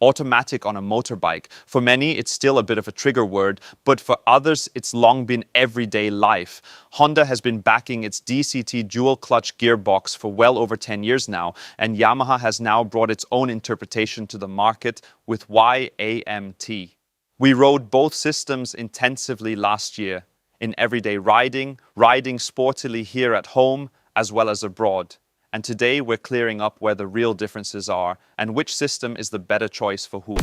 automatic on a motorbike. For many, it's still a bit of a trigger word, but for others, it's long been everyday life. Honda has been backing its DCT dual clutch gearbox for well over 10 years now, and Yamaha has now brought its own interpretation to the market with Y-AMT. We rode both systems intensively last year, in everyday riding, riding sportily here at home, as well as abroad. And today we're clearing up where the real differences are and which system is the better choice for whom.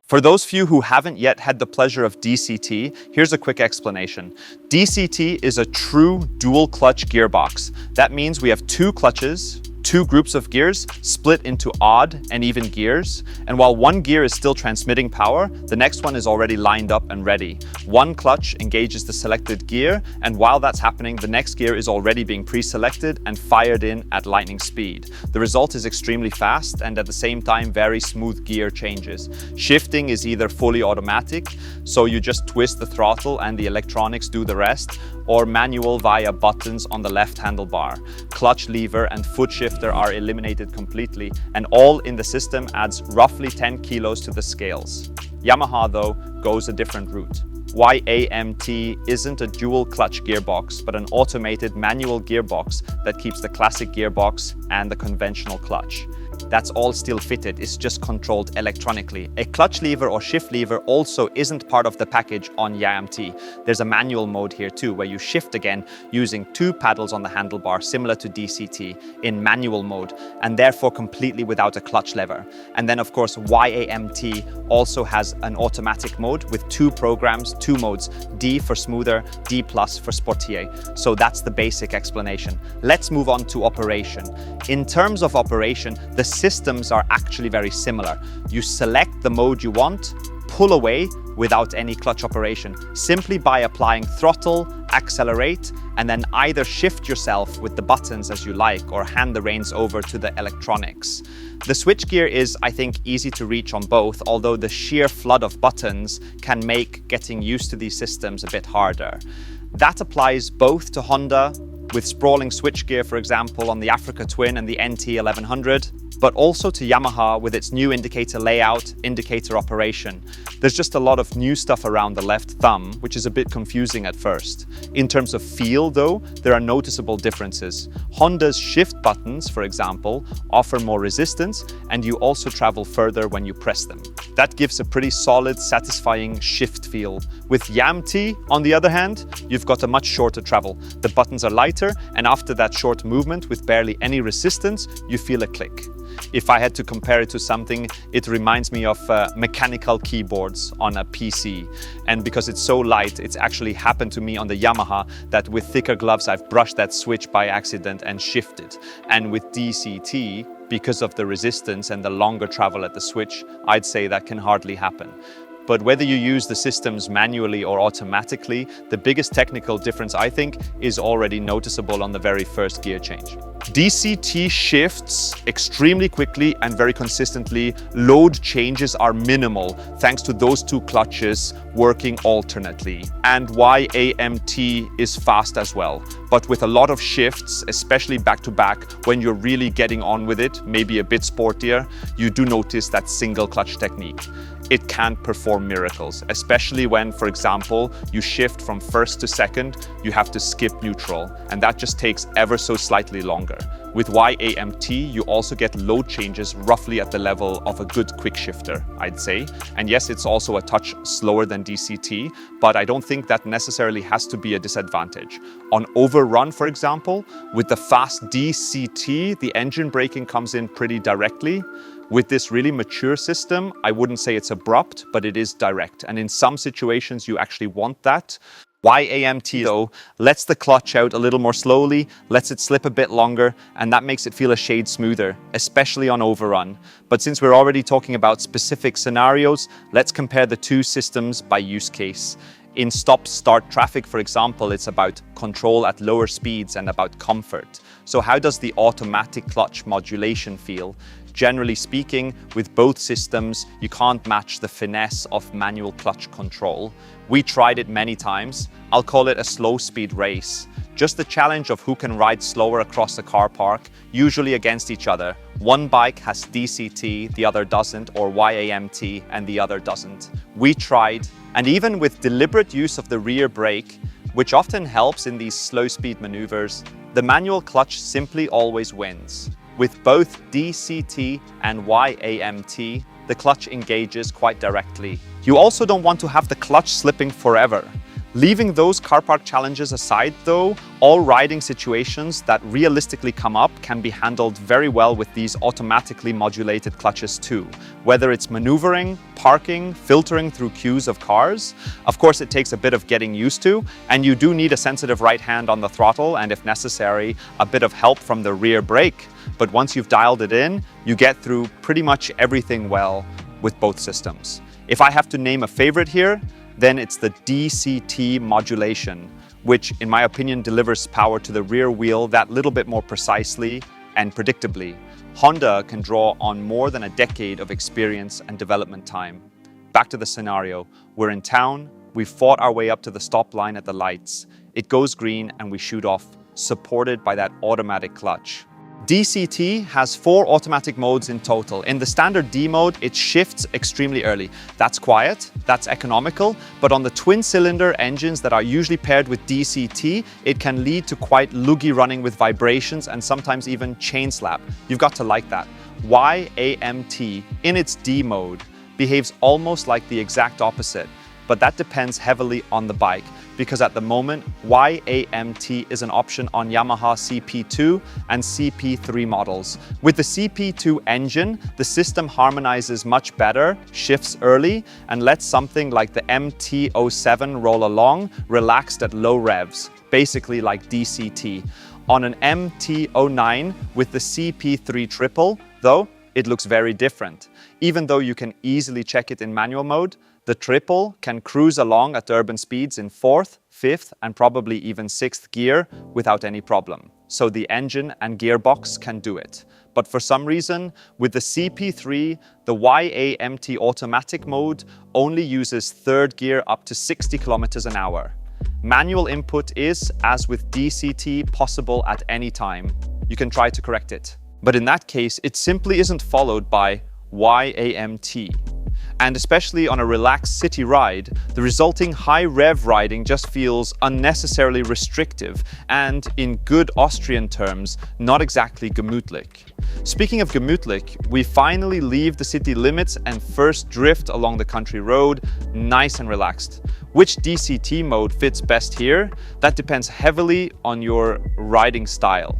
For those few who haven't yet had the pleasure of DCT, here's a quick explanation. DCT is a true dual clutch gearbox. That means we have two clutches, two groups of gears split into odd and even gears, and while one gear is still transmitting power, the next one is already lined up and ready. One clutch engages the selected gear, and while that's happening, the next gear is already being pre-selected and fired in at lightning speed. The result is extremely fast and at the same time very smooth gear changes. Shifting is either fully automatic, so you just twist the throttle and the electronics do the rest, or manual via buttons on the left handlebar. Clutch lever and foot shifter are eliminated completely, and all in the system adds roughly 10 kilos to the scales. Yamaha, though, goes a different route. Y-AMT isn't a dual clutch gearbox, but an automated manual gearbox that keeps the classic gearbox and the conventional clutch. That's all still fitted, it's just controlled electronically. A clutch lever or shift lever also isn't part of the package on Y-AMT. There's a manual mode here too, where you shift again using two paddles on the handlebar, similar to DCT, in manual mode, and therefore completely without a clutch lever. And then of course Y-AMT also has an automatic mode with two programs, two modes, D for smoother, D plus for sporty. So that's the basic explanation. Let's move on to operation. In terms of operation, the systems are actually very similar. You select the mode you want, pull away without any clutch operation, simply by applying throttle, accelerate, and then either shift yourself with the buttons as you like or hand the reins over to the electronics. The switchgear is, I think, easy to reach on both, although the sheer flood of buttons can make getting used to these systems a bit harder. That applies both to Honda, with sprawling switchgear, for example, on the Africa Twin and the NT 1100, but also to Yamaha with its new indicator layout, indicator operation. There's just a lot of new stuff around the left thumb, which is a bit confusing at first. In terms of feel, though, there are noticeable differences. Honda's shift buttons, for example, offer more resistance, and you also travel further when you press them. That gives a pretty solid, satisfying shift feel. With Y-AMT, on the other hand, you've got a much shorter travel. The buttons are lighter, and after that short movement with barely any resistance, you feel a click. If I had to compare it to something, it reminds me of mechanical keyboards on a PC. And because it's so light, it's actually happened to me on the Yamaha that with thicker gloves, I've brushed that switch by accident and shifted. And with DCT, because of the resistance and the longer travel at the switch, I'd say that can hardly happen. But whether you use the systems manually or automatically, the biggest technical difference, I think, is already noticeable on the very first gear change. DCT shifts extremely quickly and very consistently. Load changes are minimal thanks to those two clutches working alternately. And Y-AMT is fast as well, but with a lot of shifts, especially back to back, when you're really getting on with it, maybe a bit sportier, you do notice that single clutch technique. It can't perform miracles, especially when, for example, you shift from first to second, you have to skip neutral, and that just takes ever so slightly longer. With Y-AMT, you also get load changes roughly at the level of a good quick shifter, I'd say. And yes, it's also a touch slower than DCT, but I don't think that necessarily has to be a disadvantage. On overrun, for example, with the fast DCT, the engine braking comes in pretty directly. With this really mature system, I wouldn't say it's abrupt, but it is direct. And in some situations, you actually want that. Y-AMT, though, lets the clutch out a little more slowly, lets it slip a bit longer, and that makes it feel a shade smoother, especially on overrun. But since we're already talking about specific scenarios, let's compare the two systems by use case. In stop-start traffic, for example, it's about control at lower speeds and about comfort. So how does the automatic clutch modulation feel? Generally speaking, with both systems, you can't match the finesse of manual clutch control. We tried it many times. I'll call it a slow speed race. just the challenge of who can ride slower across the car park, usually against each other. One bike has DCT, the other doesn't, or Y-AMT, and the other doesn't. We tried, and even with deliberate use of the rear brake, which often helps in these slow-speed maneuvers, the manual clutch simply always wins. With both DCT and Y-AMT, the clutch engages quite directly. You also don't want to have the clutch slipping forever. Leaving those car park challenges aside though, all riding situations that realistically come up can be handled very well with these automatically modulated clutches too. Whether it's maneuvering, parking, filtering through queues of cars. Of course, it takes a bit of getting used to, and you do need a sensitive right hand on the throttle and, if necessary, a bit of help from the rear brake. But once you've dialed it in, you get through pretty much everything well with both systems. If I have to name a favorite here, then it's the DCT modulation, which in my opinion delivers power to the rear wheel that little bit more precisely and predictably. Honda can draw on more than a decade of experience and development time. Back to the scenario. We're in town, we've fought our way up to the stop line at the lights. It goes green and we shoot off, supported by that automatic clutch. DCT has 4 automatic modes in total. In the standard D mode, it shifts extremely early. That's quiet, that's economical, but on the twin-cylinder engines that are usually paired with DCT, it can lead to quite loogy running with vibrations and sometimes even chain slap. You've got to like that. Y-AMT, in its D mode, behaves almost like the exact opposite, but that depends heavily on the bike, because at the moment, Y-AMT is an option on Yamaha CP2 and CP3 models. With the CP2 engine, the system harmonizes much better, shifts early, and lets something like the MT-07 roll along, relaxed at low revs, basically like DCT. On an MT-09 with the CP3 triple, though, it looks very different. Even though you can easily check it in manual mode, the triple can cruise along at urban speeds in 4th, 5th, and probably even 6th gear without any problem. So the engine and gearbox can do it. But for some reason, with the CP3, the Y-AMT automatic mode only uses 3rd gear up to 60 kilometers an hour. Manual input is, as with DCT, possible at any time. You can try to correct it. But in that case, it simply isn't followed by Y-AMT. And especially on a relaxed city ride, the resulting high rev riding just feels unnecessarily restrictive and, in good Austrian terms, not exactly gemütlich. Speaking of gemütlich, we finally leave the city limits and first drift along the country road, nice and relaxed. Which DCT mode fits best here? That depends heavily on your riding style.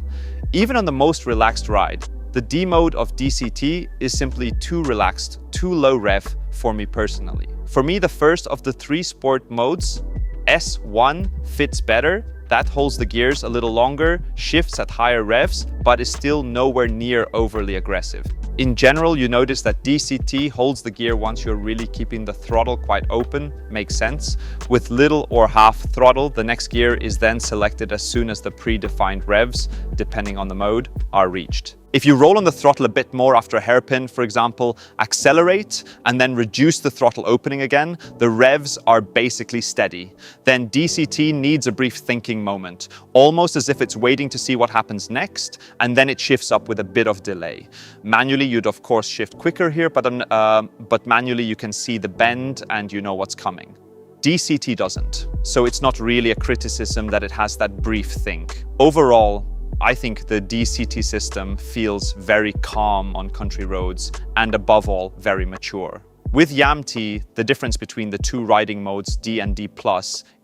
Even on the most relaxed ride, the D mode of DCT is simply too relaxed, too low rev for me personally. For me, the first of the 3 sport modes, S1, fits better. That holds the gears a little longer, shifts at higher revs, but is still nowhere near overly aggressive. In general, you notice that DCT holds the gear once you're really keeping the throttle quite open, makes sense. With little or half throttle, the next gear is then selected as soon as the predefined revs, depending on the mode, are reached. If you roll on the throttle a bit more after a hairpin, for example, accelerate and then reduce the throttle opening again, the revs are basically steady. Then DCT needs a brief thinking moment, almost as if it's waiting to see what happens next, and then it shifts up with a bit of delay. Manually, you'd of course shift quicker here, but manually you can see the bend and you know what's coming. DCT doesn't, so it's not really a criticism that it has that brief think. Overall, I think the DCT system feels very calm on country roads and above all, very mature. With Y-AMT, the difference between the 2 riding modes, D and D+,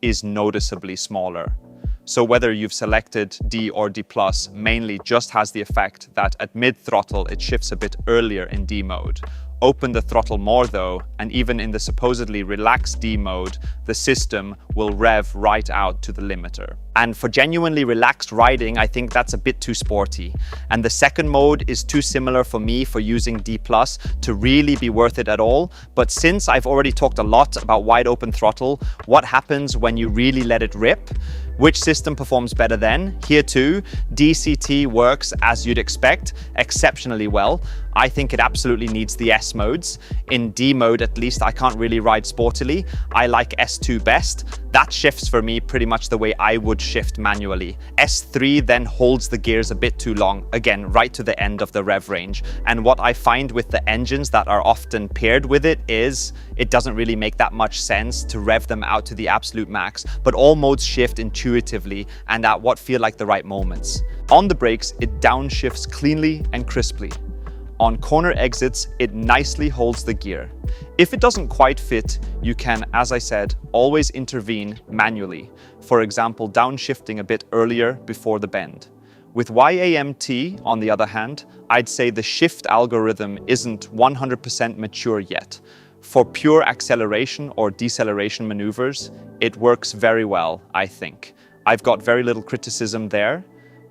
is noticeably smaller. So whether you've selected D or D+, mainly just has the effect that at mid-throttle it shifts a bit earlier in D mode. Open the throttle more though, and even in the supposedly relaxed D mode, the system will rev right out to the limiter. And for genuinely relaxed riding, I think that's a bit too sporty. And the second mode is too similar for me for using D+ to really be worth it at all. But since I've already talked a lot about wide open throttle, what happens when you really let it rip? Which system performs better then? Here too, DCT works as you'd expect, exceptionally well. I think it absolutely needs the S modes. In D mode, at least, I can't really ride sportily. I like S2 best. That shifts for me pretty much the way I would shift manually. S3 then holds the gears a bit too long, again, right to the end of the rev range. And what I find with the engines that are often paired with it is it doesn't really make that much sense to rev them out to the absolute max, but all modes shift intuitively and at what feel like the right moments. On the brakes, it downshifts cleanly and crisply. On corner exits, it nicely holds the gear. If it doesn't quite fit, you can, as I said, always intervene manually. For example, downshifting a bit earlier before the bend. With Y-AMT, on the other hand, I'd say the shift algorithm isn't 100% mature yet. For pure acceleration or deceleration maneuvers, it works very well, I think. I've got very little criticism there.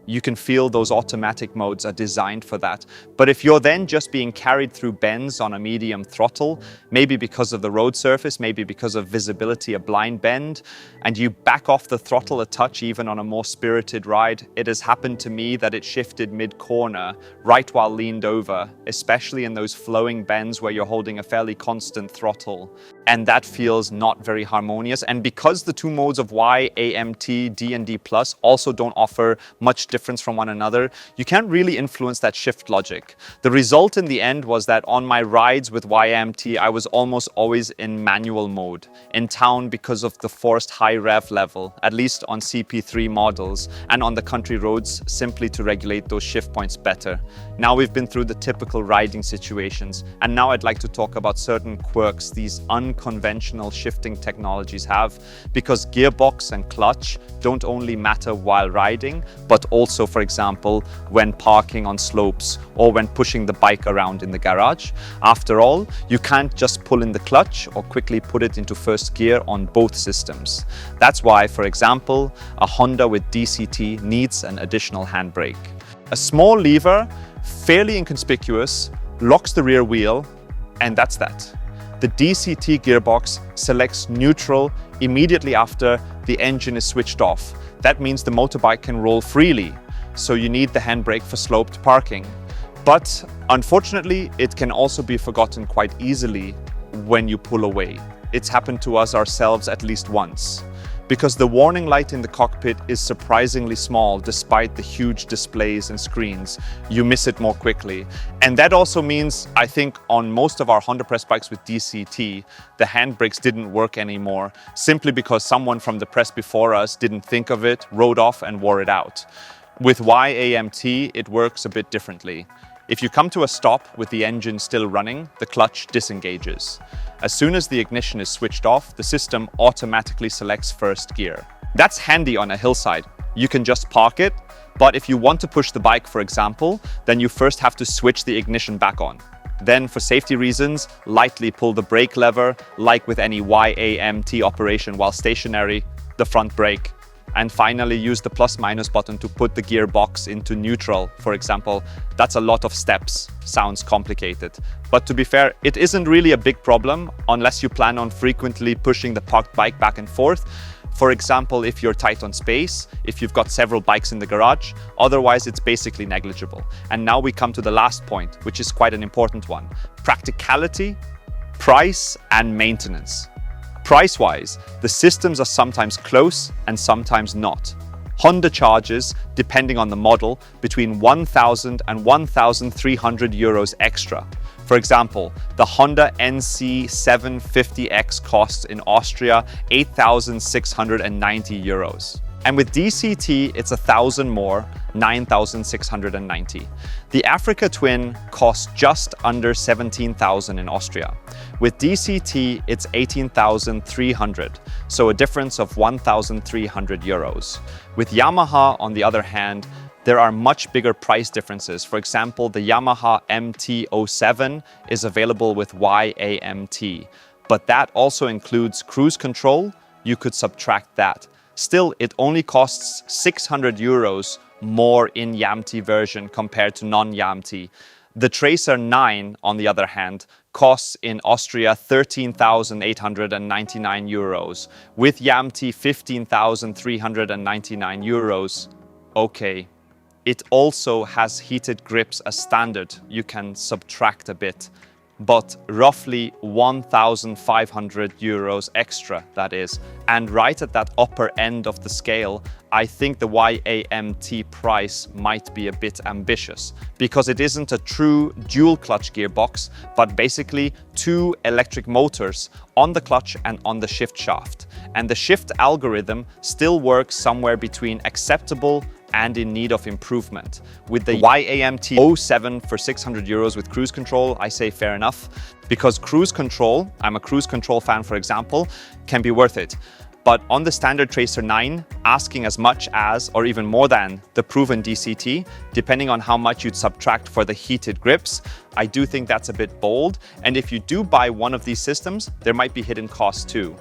You can feel those automatic modes are designed for that. But if you're then just being carried through bends on a medium throttle, maybe because of the road surface, maybe because of visibility, a blind bend, and you back off the throttle a touch even on a more spirited ride, it has happened to me that it shifted mid-corner right while leaned over, especially in those flowing bends where you're holding a fairly constant throttle. And that feels not very harmonious. And because the two modes of Y-AMT, D and D+, also don't offer much difference from one another, you can't really influence that shift logic. The result in the end was that on my rides with Y-AMT, I was almost always in manual mode. In town because of the forced high rev level, at least on CP3 models, and on the country roads simply to regulate those shift points better. Now we've been through the typical riding situations, and now I'd like to talk about certain quirks these unconventional shifting technologies have, because gearbox and clutch don't only matter while riding, but also, for example, when parking on slopes or when pushing the bike around in the garage. After all, you can't just pull in the clutch or quickly put it into first gear on both systems. That's why, for example, a Honda with DCT needs an additional handbrake. A small lever, fairly inconspicuous, locks the rear wheel, and that's that. The DCT gearbox selects neutral immediately after the engine is switched off. That means the motorbike can roll freely, so you need the handbrake for sloped parking. But unfortunately, it can also be forgotten quite easily when you pull away. It's happened to us ourselves at least once. Because the warning light in the cockpit is surprisingly small despite the huge displays and screens, you miss it more quickly. And that also means, I think, on most of our Honda press bikes with DCT, the handbrakes didn't work anymore, simply because someone from the press before us didn't think of it, rode off and wore it out. With Y-AMT, it works a bit differently. If you come to a stop with the engine still running, the clutch disengages. As soon as the ignition is switched off, the system automatically selects first gear. That's handy on a hillside. You can just park it, but if you want to push the bike, for example, then you first have to switch the ignition back on. Then, for safety reasons, lightly pull the brake lever, like with any Y-AMT operation while stationary, the front brake. And finally, use the plus-minus button to put the gearbox into neutral, for example. That's a lot of steps. Sounds complicated. But to be fair, it isn't really a big problem unless you plan on frequently pushing the parked bike back and forth. For example, if you're tight on space, if you've got several bikes in the garage, otherwise it's basically negligible. And now we come to the last point, which is quite an important one. Practicality, price, and maintenance. Price-wise, the systems are sometimes close and sometimes not. Honda charges, depending on the model, between 1,000 and 1,300 euros extra. For example, the Honda NC750X costs in Austria 8,690 euros. And with DCT, it's 1,000 more, 9,690. The Africa Twin costs just under 17,000 in Austria. With DCT, it's 18,300, so a difference of 1,300 euros. With Yamaha, on the other hand, there are much bigger price differences. For example, the Yamaha MT-07 is available with Y-AMT, but that also includes cruise control. You could subtract that. Still, it only costs 600 euros more in Y-AMT version compared to non-Y-AMT. The Tracer 9, on the other hand, costs in Austria 13,899 euros, with Y-AMT 15,399 euros. Okay. It also has heated grips as standard. You can subtract a bit, but roughly 1,500 euros extra, that is. And right at that upper end of the scale, I think the Y-AMT price might be a bit ambitious because it isn't a true dual clutch gearbox, but basically two electric motors on the clutch and on the shift shaft. And the shift algorithm still works somewhere between acceptable and in need of improvement. With the Y-AMT 07 for 600 euros with cruise control, I say fair enough, because cruise control, I'm a cruise control fan for example, can be worth it. But on the standard Tracer 9, asking as much as, or even more than, the proven DCT, depending on how much you'd subtract for the heated grips, I do think that's a bit bold. And if you do buy one of these systems, there might be hidden costs too.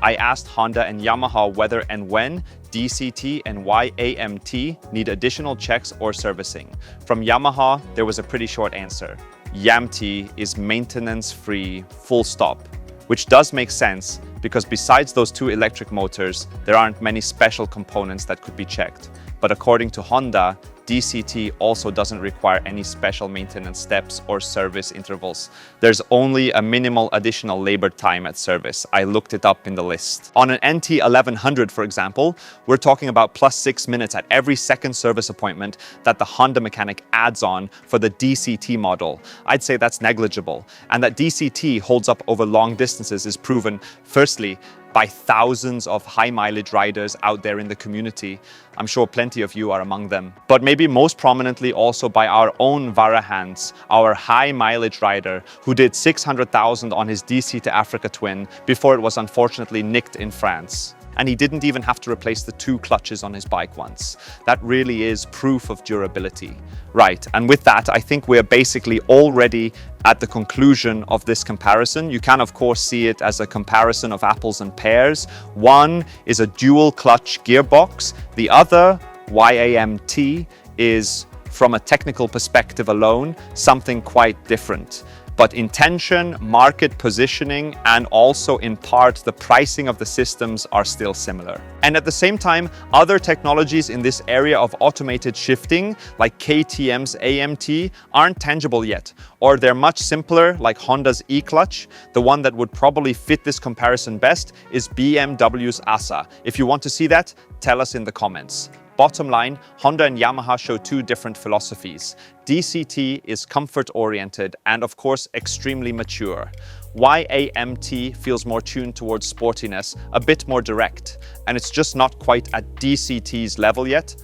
I asked Honda and Yamaha whether and when DCT and Y-AMT need additional checks or servicing. From Yamaha, there was a pretty short answer. Y-AMT is maintenance-free, full stop, which does make sense because besides those two electric motors, there aren't many special components that could be checked. But according to Honda, DCT also doesn't require any special maintenance steps or service intervals. There's only a minimal additional labor time at service. I looked it up in the list. On an NT 1100, for example, we're talking about +6 minutes at every second service appointment that the Honda mechanic adds on for the DCT model. I'd say that's negligible. And that DCT holds up over long distances is proven, firstly, by thousands of high mileage riders out there in the community. I'm sure plenty of you are among them. But maybe most prominently also by our own Varahans, our high mileage rider who did 600,000 on his DC to Africa twin before it was unfortunately nicked in France. And he didn't even have to replace the two clutches on his bike once. That really is proof of durability. Right, and with that, I think we're basically already at the conclusion of this comparison. You can of course see it as a comparison of apples and pears. One is a dual clutch gearbox. The other, Y-AMT, is from a technical perspective alone, something quite different. But intention, market positioning, and also in part the pricing of the systems are still similar. And at the same time, other technologies in this area of automated shifting, like KTM's AMT, aren't tangible yet, or they're much simpler, like Honda's e-clutch. The one that would probably fit this comparison best is BMW's ASA. If you want to see that, tell us in the comments. Bottom line, Honda and Yamaha show two different philosophies. DCT is comfort-oriented and of course extremely mature. Y-AMT feels more tuned towards sportiness, a bit more direct, and it's just not quite at DCT's level yet.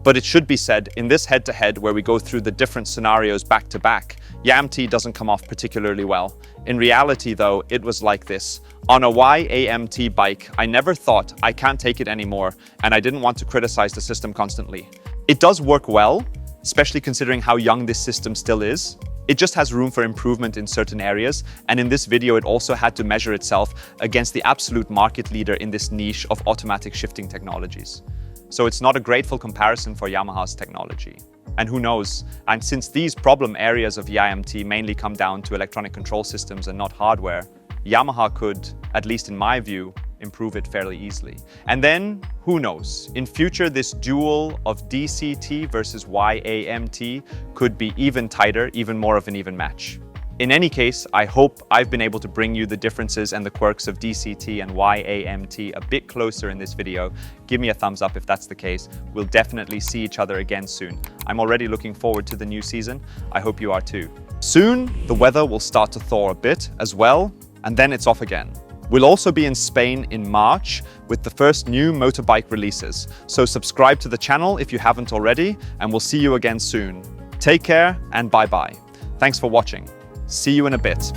But it should be said, in this head-to-head where we go through the different scenarios back to back, Y-AMT doesn't come off particularly well. In reality though, it was like this. On a Y-AMT bike, I never thought I can't take it anymore, and I didn't want to criticize the system constantly. It does work well, especially considering how young this system still is. It just has room for improvement in certain areas, and in this video it also had to measure itself against the absolute market leader in this niche of automatic shifting technologies. So it's not a grateful comparison for Yamaha's technology. And who knows, and since these problem areas of Y-AMT mainly come down to electronic control systems and not hardware, Yamaha could, at least in my view, improve it fairly easily. And then, who knows, in future this duel of DCT versus Y-AMT could be even tighter, even more of an even match. In any case, I hope I've been able to bring you the differences and the quirks of DCT and Y-AMT a bit closer in this video. Give me a thumbs up if that's the case. We'll definitely see each other again soon. I'm already looking forward to the new season. I hope you are too. Soon, the weather will start to thaw a bit as well, and then it's off again. We'll also be in Spain in March with the first new motorbike releases. So subscribe to the channel if you haven't already, and we'll see you again soon. Take care and bye-bye. Thanks for watching. See you in a bit.